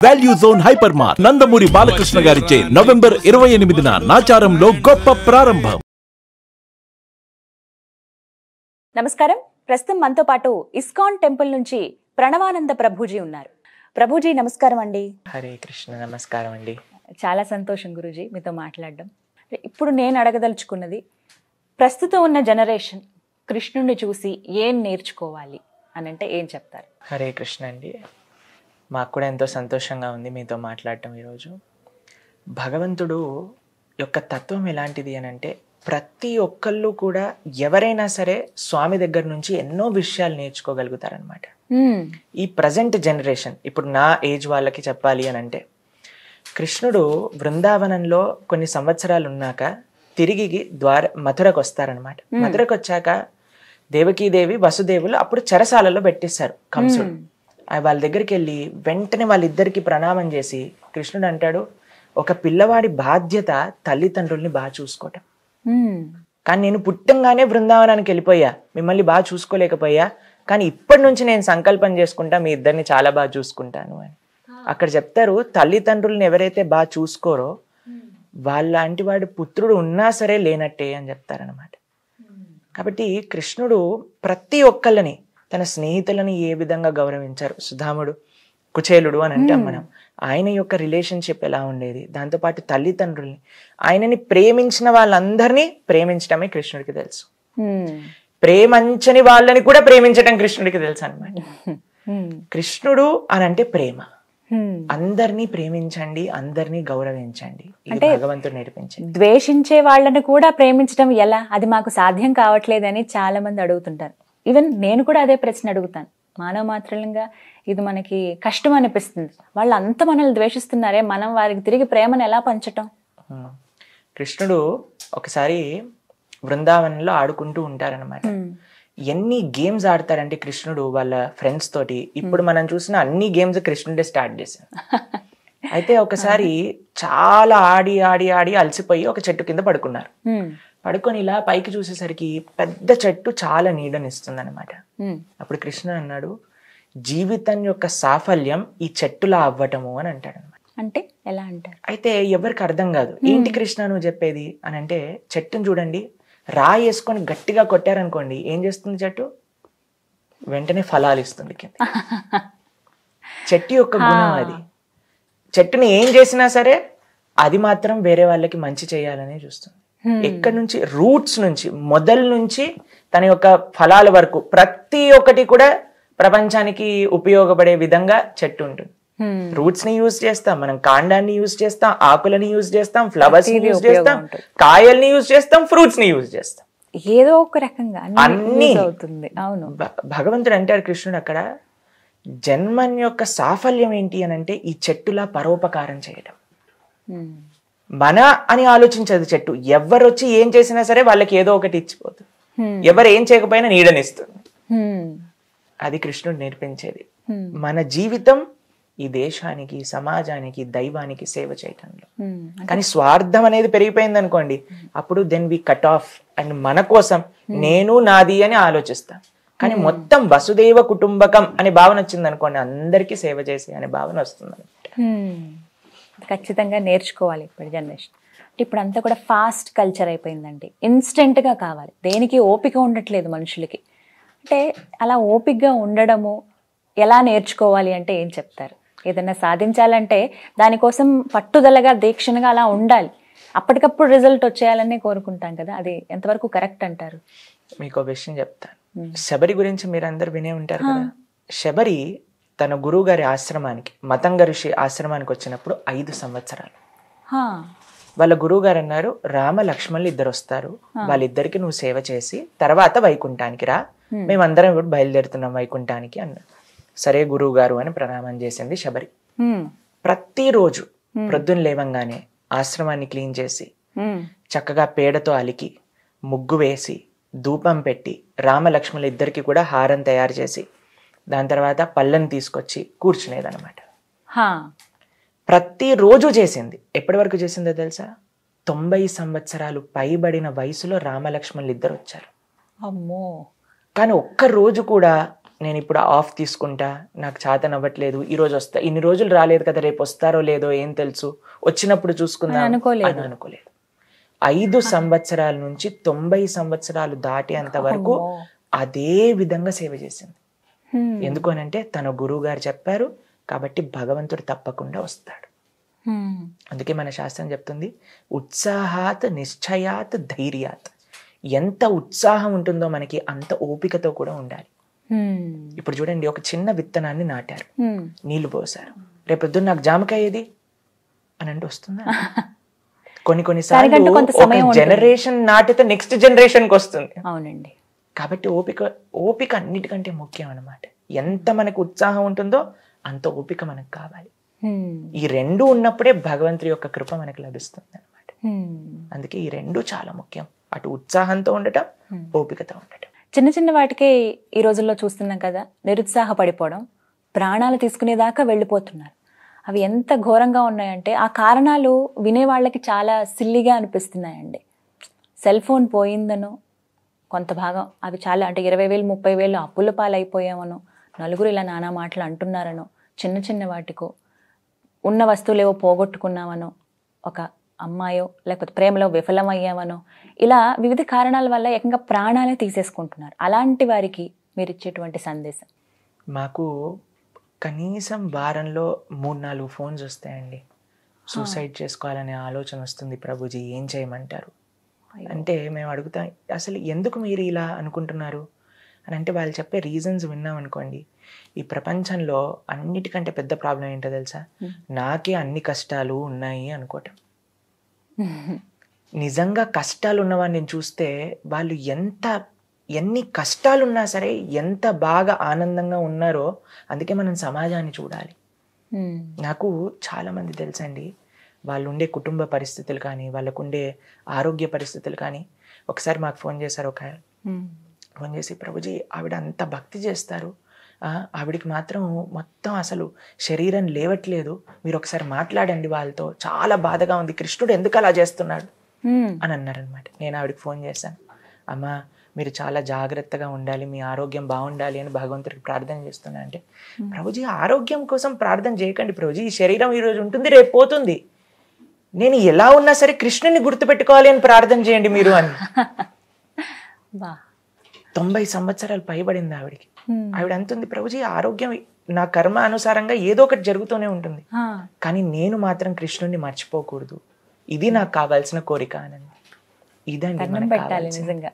Value zone hyper mart Nandamuri Balakrishna గారిచే November 28న నాచారంలో గొప్ప ప్రారంభం. నమస్కారం. ప్రస్తుతం మనతో పాటు ఇస్కాన్ టెంపుల్ నుంచి ప్రణవానంద ప్రభుజీ ఉన్నారు. ప్రభుజీ నమస్కారం అండి. హరే కృష్ణ. నమస్కారం అండి. చాలా సంతోషం గురుజీ మీతో మాట్లాడడం. ఇప్పుడు నేను అడగదలుచుకున్నది, ప్రస్తుతం ఉన్న జనరేషన్ కృష్ణుడిని చూసి ఏం నేర్చుకోవాలి అని అంటే ఏం చెప్తారు? హరే కృష్ణ అండి. మాకు కూడా ఎంతో సంతోషంగా ఉంది మీతో మాట్లాడటం ఈరోజు. భగవంతుడు యొక్క తత్వం ఎలాంటిది అని అంటే, ప్రతి ఒక్కళ్ళు కూడా ఎవరైనా సరే స్వామి దగ్గర నుంచి ఎన్నో విషయాలు నేర్చుకోగలుగుతారనమాట. ఈ ప్రజెంట్ జనరేషన్, ఇప్పుడు నా ఏజ్ వాళ్ళకి చెప్పాలి అని అంటే, కృష్ణుడు బృందావనంలో కొన్ని సంవత్సరాలు ఉన్నాక తిరిగి మథురకు వస్తారనమాట. మథురకు వచ్చాక దేవకీదేవి వసుదేవులు అప్పుడు చెరసాలలో పెట్టేశారు కంసుడు. వాళ్ళ దగ్గరికి వెళ్ళి వెంటనే వాళ్ళిద్దరికి ప్రణామం చేసి కృష్ణుడు అంటాడు, ఒక పిల్లవాడి బాధ్యత తల్లిదండ్రుల్ని బాగా చూసుకోవటం. కానీ నేను పుట్టంగానే బృందావనానికి వెళ్ళిపోయా, మిమ్మల్ని బాగా చూసుకోలేకపోయా, కానీ ఇప్పటి నుంచి నేను సంకల్పం చేసుకుంటా మీ ఇద్దరిని చాలా బాగా చూసుకుంటాను అని. అక్కడ చెప్తారు, తల్లిదండ్రులను ఎవరైతే బాగా చూసుకోరో వాళ్ళంటి వాడి పుత్రుడు ఉన్నా సరే లేనట్టే అని చెప్తారనమాట. కాబట్టి కృష్ణుడు ప్రతి ఒక్కళ్ళని, తన స్నేహితులని ఏ విధంగా గౌరవించారు. సుధాముడు, కుచేలుడు అని అంటాం మనం. ఆయన యొక్క రిలేషన్షిప్ ఎలా ఉండేది, దాంతోపాటు తల్లిదండ్రుల్ని, ఆయనని ప్రేమించిన వాళ్ళందరినీ ప్రేమించడమే కృష్ణుడికి తెలుసు. ప్రేమించని వాళ్ళని కూడా ప్రేమించడం కృష్ణుడికి తెలుసు అనమాట. కృష్ణుడు అని అంటే ప్రేమ. అందరినీ ప్రేమించండి, అందరినీ గౌరవించండి, ఇది భగవంతుడు నేర్పించింది. ద్వేషించే వాళ్ళని కూడా ప్రేమించడం ఎలా, అది మాకు సాధ్యం కావట్లేదని చాలా మంది అడుగుతుంటారు. ఈవెన్ నేను కూడా అదే ప్రశ్న అడుగుతాను. మానవ మాత్రంగా ఇది మనకి కష్టం అనిపిస్తుంది. వాళ్ళు అంత మనల్ని ద్వేషిస్తున్నారే, మనం వారికి తిరిగి ప్రేమను ఎలా పంచటం? కృష్ణుడు ఒకసారి బృందావనంలో ఆడుకుంటూ ఉంటారనమాట. ఎన్ని గేమ్స్ ఆడతారంటే కృష్ణుడు వాళ్ళ ఫ్రెండ్స్ తోటి. ఇప్పుడు మనం చూసిన అన్ని గేమ్స్ కృష్ణుడే స్టార్ట్ చేశారు. అయితే ఒకసారి చాలా ఆడి ఆడి ఆడి అలసిపోయి ఒక చెట్టు కింద పడుకున్నారు. పడుకొని ఇలా పైకి చూసేసరికి పెద్ద చెట్టు చాలా నీడనిస్తుంది అనమాట. అప్పుడు కృష్ణుడు అన్నాడు, జీవితం యొక్క సాఫల్యం ఈ చెట్టులా అవ్వటము అని అంటాడు అనమాట. అంటే ఎలా అంటారు? అయితే ఎవరికి అర్థం కాదు, ఏంటి కృష్ణ నువ్వు చెప్పేది అని అంటే, చెట్టును చూడండి, రాయి వేసుకొని గట్టిగా కొట్టారనుకోండి ఏం చేస్తుంది చెట్టు? వెంటనే ఫలాలు ఇస్తుంది కింద. చెట్టు యొక్క గుణం అది. చెట్టుని ఏం చేసినా సరే అది మాత్రం వేరే వాళ్ళకి మంచి చేయాలనే చూస్తుంది. ఎక్కడి నుంచి? రూట్స్ నుంచి, మొదల నుంచి తన యొక్క ఫలాల వరకు ప్రతి ఒక్కటి కూడా ప్రపంచానికి ఉపయోగపడే విధంగా చెట్టు ఉంటుంది. రూట్స్ ని యూజ్ చేస్తాం మనం, కాండాన్ని యూజ్ చేస్తాం, ఆకులని యూజ్ చేస్తాం, ఫ్లవర్స్ ని యూజ్ చేస్తాం, కాయల్ని యూజ్ చేస్తాం, ఫ్రూట్స్ ని యూజ్ చేస్తాం. ఏదో ఒక రకంగా అన్ని అవుతుంది. అవును. భగవంతుడు అంటారు కృష్ణుడు అక్కడ, జన్మన్ యొక్క సాఫల్యం ఏంటి అని అంటే ఈ చెట్టులా పరోపకారం చేయడం. మన అని ఆలోచించదు చెట్టు. ఎవరు వచ్చి ఏం చేసినా సరే వాళ్ళకి ఏదో ఒకటి ఇచ్చిపోతుంది. ఎవరు ఏం చేయకపోయినా నీడనిస్తుంది. అది కృష్ణుడు నేర్పించేది. మన జీవితం ఈ దేశానికి, సమాజానికి, దైవానికి సేవ చేయటంలో. కానీ స్వార్థం అనేది పెరిగిపోయింది అనుకోండి, అప్పుడు then we cut off and మన కోసం నేను నాది అని ఆలోచిస్తాం. కానీ మొత్తం వసుదేవ కుటుంబకం అనే భావన వచ్చింది అనుకోండి, అందరికీ సేవ చేసే అనే భావన వస్తుంది. ఖచ్చితంగా నేర్చుకోవాలి ఇప్పుడు జనరేషన్. ఇప్పుడు అంతా కూడా ఫాస్ట్ కల్చర్ అయిపోయిందండి. ఇన్స్టెంట్గా కావాలి, దేనికి ఓపిక ఉండట్లేదు మనుషులకి. అంటే అలా ఓపికగా ఉండడము ఎలా నేర్చుకోవాలి అంటే ఏం చెప్తారు? ఏదైనా సాధించాలంటే దానికోసం పట్టుదలగా, దీక్షణగా అలా ఉండాలి. అప్పటికప్పుడు రిజల్ట్ వచ్చేయాలనే కోరుకుంటాం కదా, అది ఎంతవరకు కరెక్ట్ అంటారు? మీకు విషయం చెప్తాను. శబరి గురించి మీరు అందరు వినే ఉంటారు కదా. శబరి తన గురువు గారి ఆశ్రమానికి, మతంగ ఋషి ఆశ్రమానికి వచ్చినప్పుడు 5 సంవత్సరాలు. వాళ్ళ గురువు గారు అన్నారు, రామ లక్ష్మణులు ఇద్దరు వస్తారు, వాళ్ళిద్దరికి నువ్వు సేవ చేసి తర్వాత వైకుంఠానికి రా, మేమందరం కూడా బయలుదేరుతున్నాం వైకుంఠానికి అన్నారు. సరే గురువు గారు అని ప్రణామం చేసింది శబరి. ప్రతిరోజు ప్రొద్దున లేవంగానే ఆశ్రమాన్ని క్లీన్ చేసి చక్కగా పేడతో అలికి ముగ్గు వేసి ధూపం పెట్టి రామలక్ష్మణులు ఇద్దరికి కూడా హారం తయారు చేసి దాని తర్వాత పళ్ళని తీసుకొచ్చి కూర్చునేదనమాట. ప్రతిరోజు చేసింది. ఎప్పటి వరకు చేసిందో తెలుసా? 90 సంవత్సరాలు పైబడిన వయసులో రామలక్ష్మణులు ఇద్దరు వచ్చారు. అమ్మో. కానీ ఒక్క రోజు కూడా నేను ఇప్పుడు ఆఫ్ తీసుకుంటా, నాకు చేతన అవ్వట్లేదు, ఈ రోజు వస్తా, ఇన్ని రోజులు రాలేదు కదా, రేపు వస్తారో లేదో ఏం తెలుసు, వచ్చినప్పుడు చూసుకుందాం అని అనుకోలేదు. 5 సంవత్సరాల నుంచి 90 సంవత్సరాలు దాటేంత వరకు అదే విధంగా సేవ చేసింది. ఎందుకు అనంటే తన గురువు గారు చెప్పారు కాబట్టి భగవంతుడు తప్పకుండా వస్తాడు. అందుకే మన శాస్త్రం చెప్తుంది, ఉత్సాహాత్ నిశ్చయాత్ ధైర్యాత్. ఎంత ఉత్సాహం ఉంటుందో మనకి అంత ఓపికతో కూడా ఉండాలి. ఇప్పుడు చూడండి, ఒక చిన్న విత్తనాన్ని నాటారు, నీళ్లు పోసారు, రేపొద్దున నాకు జామకాయ ఏది అని అంటే వస్తుందా? కొన్నిసార్లు ఒక జనరేషన్ నాటితే నెక్స్ట్ జనరేషన్ కి వస్తుంది. అవునండి. కాబట్టి ఓపిక అన్నిటికంటే ముఖ్యం అన్నమాట. ఎంత మనకు ఉత్సాహం ఉంటుందో అంత ఓపిక మనకు కావాలి. ఈ రెండు ఉన్నప్పుడే భగవంతుడి యొక్క కృప మనకు లభిస్తుంది అనమాట. అందుకే ఈ రెండు చాలా ముఖ్యం, అటు ఉత్సాహంతో ఉండటం, ఓపికతో ఉండటం. చిన్న చిన్న వాటికే ఈ రోజుల్లో చూస్తున్నాం కదా, నిరుత్సాహపడిపోవడం, ప్రాణాలు తీసుకునేదాకా వెళ్ళిపోతున్నారు. అవి ఎంత ఘోరంగా ఉన్నాయంటే ఆ కారణాలు వినేవాళ్ళకి చాలా సిల్లిగా అనిపిస్తున్నాయండి. సెల్ ఫోన్ పోయిందనో కొంత భాగం, అవి చాలా అంటే 20,000 30,000 అప్పుల పాలైపోయామనో, నలుగురు ఇలా నానా మాటలు అంటున్నారనో, చిన్న చిన్న వాటికో, ఉన్న వస్తువులేవో పోగొట్టుకున్నామనో, ఒక అమ్మాయో లేకపోతే ప్రేమలో విఫలమయ్యామనో, ఇలా వివిధ కారణాల వల్ల ఏకంగా ప్రాణాలే తీసేసుకుంటున్నారు. అలాంటి వారికి మీరు ఇచ్చేటువంటి సందేశం? మాకు కనీసం వారంలో 3-4 ఫోన్స్ వస్తాయండి. సూసైడ్ చేసుకోవాలనే ఆలోచన వస్తుంది ప్రభుజీ, ఏం చేయమంటారు అంటే మేము అడుగుతాం, అసలు ఎందుకు మీరు ఇలా అనుకుంటున్నారు అని అంటే వాళ్ళు చెప్పే రీజన్స్ విన్నాం అనుకోండి, ఈ ప్రపంచంలో అన్నిటికంటే పెద్ద ప్రాబ్లం ఏంటో తెలుసా, నాకే అన్ని కష్టాలు ఉన్నాయి అనుకోవటం. నిజంగా కష్టాలు ఉన్నవాడిని నేను చూస్తే వాళ్ళు ఎన్ని కష్టాలున్నా సరే ఎంత బాగా ఆనందంగా ఉన్నారో. అందుకే మనం సమాజాన్ని చూడాలి. నాకు చాలా మంది తెలుసండి, వాళ్ళు ఉండే కుటుంబ పరిస్థితులు కానీ, వాళ్ళకు ఉండే ఆరోగ్య పరిస్థితులు కానీ, ఒకసారి మాకు ఫోన్ చేశారు. ఫోన్ చేసి, ప్రభుజీ ఆవిడ అంత భక్తి చేస్తారు, ఆవిడికి మాత్రం మొత్తం అసలు శరీరం లేవట్లేదు, మీరు ఒకసారి మాట్లాడండి వాళ్ళతో, చాలా బాధగా ఉంది, కృష్ణుడు ఎందుకు అలా చేస్తున్నాడు అని అన్నారనమాట. నేను ఆవిడకి ఫోన్ చేశాను, అమ్మా మీరు చాలా జాగ్రత్తగా ఉండాలి, మీ ఆరోగ్యం బాగుండాలి అని భగవంతుడికి ప్రార్థన చేస్తున్నా అంటే, ప్రభుజీ ఆరోగ్యం కోసం ప్రార్థన చేయకండి ప్రభుజీ, ఈ శరీరం ఈరోజు ఉంటుంది రేపు పోతుంది, నేను ఎలా ఉన్నా సరే కృష్ణుని గుర్తుపెట్టుకోవాలి అని ప్రార్థన చేయండి మీరు అని. 90 సంవత్సరాలు పైబడింది ఆవిడికి. ఆవిడ అంటుంది, ప్రభుజీ ఆరోగ్యం నా కర్మ అనుసారంగా ఏదో ఒకటి జరుగుతూనే ఉంటుంది, కానీ నేను మాత్రం కృష్ణుని మర్చిపోకూడదు, ఇది నాకు కావాల్సిన కోరిక అని. ఇదండి మనకు కావాల్సింది.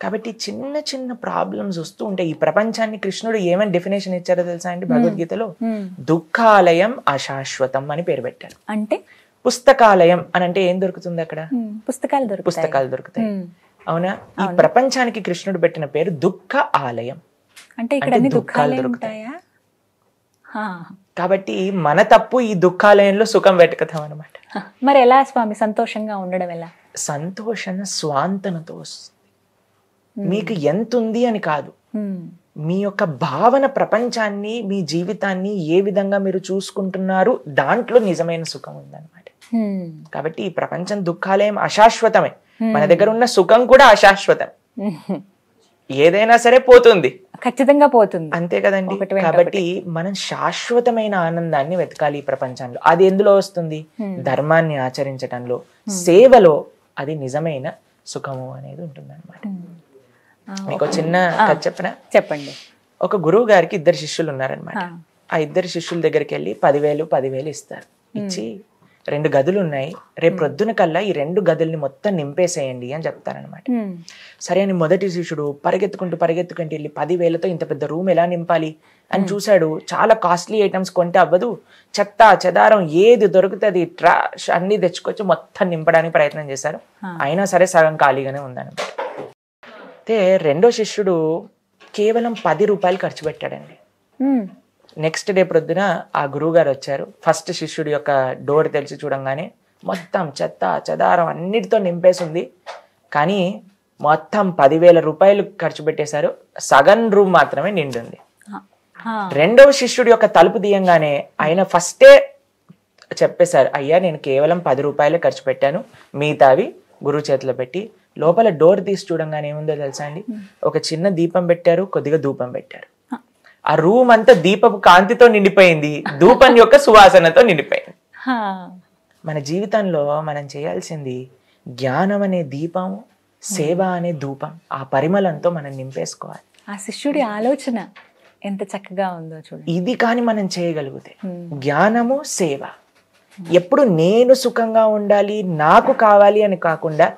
కాబట్టి చిన్న చిన్న ప్రాబ్లమ్స్ వస్తూ ఉంటాయి. ఈ ప్రపంచాన్ని కృష్ణుడు ఏమని డెఫినేషన్ ఇచ్చారో తెలుసా అండి భగవద్గీతలో? దుఃఖాలయం అశాశ్వతం అని పేరు పెట్టారు. అంటే పుస్తకాలయం అని అంటే ఏం దొరుకుతుంది అక్కడ? పుస్తకాలు దొరుకుతాయి. అవునా? ఈ ప్రపంచానికి కృష్ణుడు పెట్టిన పేరు దుఃఖ ఆలయం. అంటే ఇక్కడ దుఃఖాలు దొరుకుతాయి. కాబట్టి మన తప్పు ఈ దుఃఖాలయంలో సుఖం వెతుకుతాం అనమాట. మరి ఎలా స్వామి సంతోషంగా ఉండడం ఎలా? సంతోషం స్వాంతనతో వస్తుంది. మీకు ఎంత ఉంది అని కాదు, మీ యొక్క భావన ప్రపంచాన్ని, మీ జీవితాన్ని ఏ విధంగా మీరు చూసుకుంటున్నారు దాంట్లో నిజమైన సుఖం ఉందన్నమాట. కాబట్టి ఈ ప్రపంచం దుఃఖాలయం అశాశ్వతమే, మన దగ్గర ఉన్న సుఖం కూడా అశాశ్వతం. ఏదైనా సరే పోతుంది, ఖచ్చితంగా పోతుంది, అంతే కదండి. కాబట్టి మనం శాశ్వతమైన ఆనందాన్ని వెతకాలి ఈ ప్రపంచంలో. అది ఎందులో వస్తుంది? ధర్మాన్ని ఆచరించడంలో, సేవలో. అది నిజమైన సుఖము అనేది ఉంటుంది అనమాట. మీకు చిన్న కథ చెప్పనా? చెప్పండి. ఒక గురువు గారికి 2 శిష్యులు ఉన్నారనమాట. ఆ 2 శిష్యుల దగ్గరికి వెళ్ళి 10,000 ఇస్తారు. ఇచ్చి 2 గదులు ఉన్నాయి, రేపు ప్రొద్దున కల్లా ఈ 2 గదుల్ని మొత్తం నింపేసేయండి అని చెప్తారనమాట. సరే అని మొదటి శిష్యుడు పరిగెత్తుకుంటూ వెళ్ళి 10,000తో ఇంత పెద్ద రూమ్ ఎలా నింపాలి అని చూశాడు. చాలా కాస్ట్లీ ఐటమ్స్ కొంటే అవ్వదు, చెత్త చెదారం ఏది దొరుకుతుంది ట్రాష్ అన్ని తెచ్చుకొచ్చి మొత్తం నింపడానికి ప్రయత్నం చేశారు. అయినా సరే సగం ఖాళీగానే ఉందన్నమాట. అయితే 2వ శిష్యుడు కేవలం 10 రూపాయలు ఖర్చు పెట్టాడండి. నెక్స్ట్ డే ప్రొద్దున ఆ గురువు గారు వచ్చారు. ఫస్ట్ శిష్యుడి యొక్క డోర్ తెలిసి చూడంగానే మొత్తం చెత్త చెదారం అన్నిటితో నింపేసి ఉంది, కానీ మొత్తం 10,000 రూపాయలు ఖర్చు పెట్టేశారు, సగం రూమ్ మాత్రమే నిండుంది. 2వ శిష్యుడి యొక్క తలుపు తీయంగానే ఆయన ఫస్టే చెప్పేశారు, అయ్యా నేను కేవలం 10 రూపాయలు ఖర్చు పెట్టాను, మిగతావి గురువు చేతిలో పెట్టి లోపల డోర్ తీసి చూడంగానే ఏముందో తెలుసా అండి, ఒక చిన్న దీపం పెట్టారు, కొద్దిగా ధూపం పెట్టారు. ఆ రూమ్ అంతా దీపపు కాంతితో నిండిపోయింది, ధూపం యొక్క సువాసనతో నిండిపోయింది. మన జీవితంలో మనం చేయాల్సింది జ్ఞానం అనే దీపం, సేవ అనే ధూపం, ఆ పరిమళంతో మనం నింపేసుకోవాలి. ఆ శిష్యుడి ఆలోచన ఎంత చక్కగా ఉందో చూడండి. ఇది కానీ మనం చేయగలిగితే జ్ఞానము, సేవ, ఎప్పుడు నేను సుఖంగా ఉండాలి, నాకు కావాలి అని కాకుండా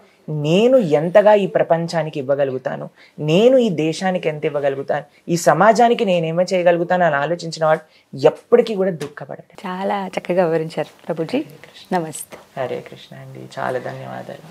నేను ఎంతగా ఈ ప్రపంచానికి ఇవ్వగలుగుతాను, నేను ఈ దేశానికి ఎంత ఇవ్వగలుగుతాను, ఈ సమాజానికి నేనేమో చేయగలుగుతాను అని ఆలోచించిన వాడు ఎప్పటికీ కూడా దుఃఖపడడు. చాలా చక్కగా వివరించారు ప్రభుజీ. నమస్తే. హరే కృష్ణ అండి, చాలా ధన్యవాదాలు.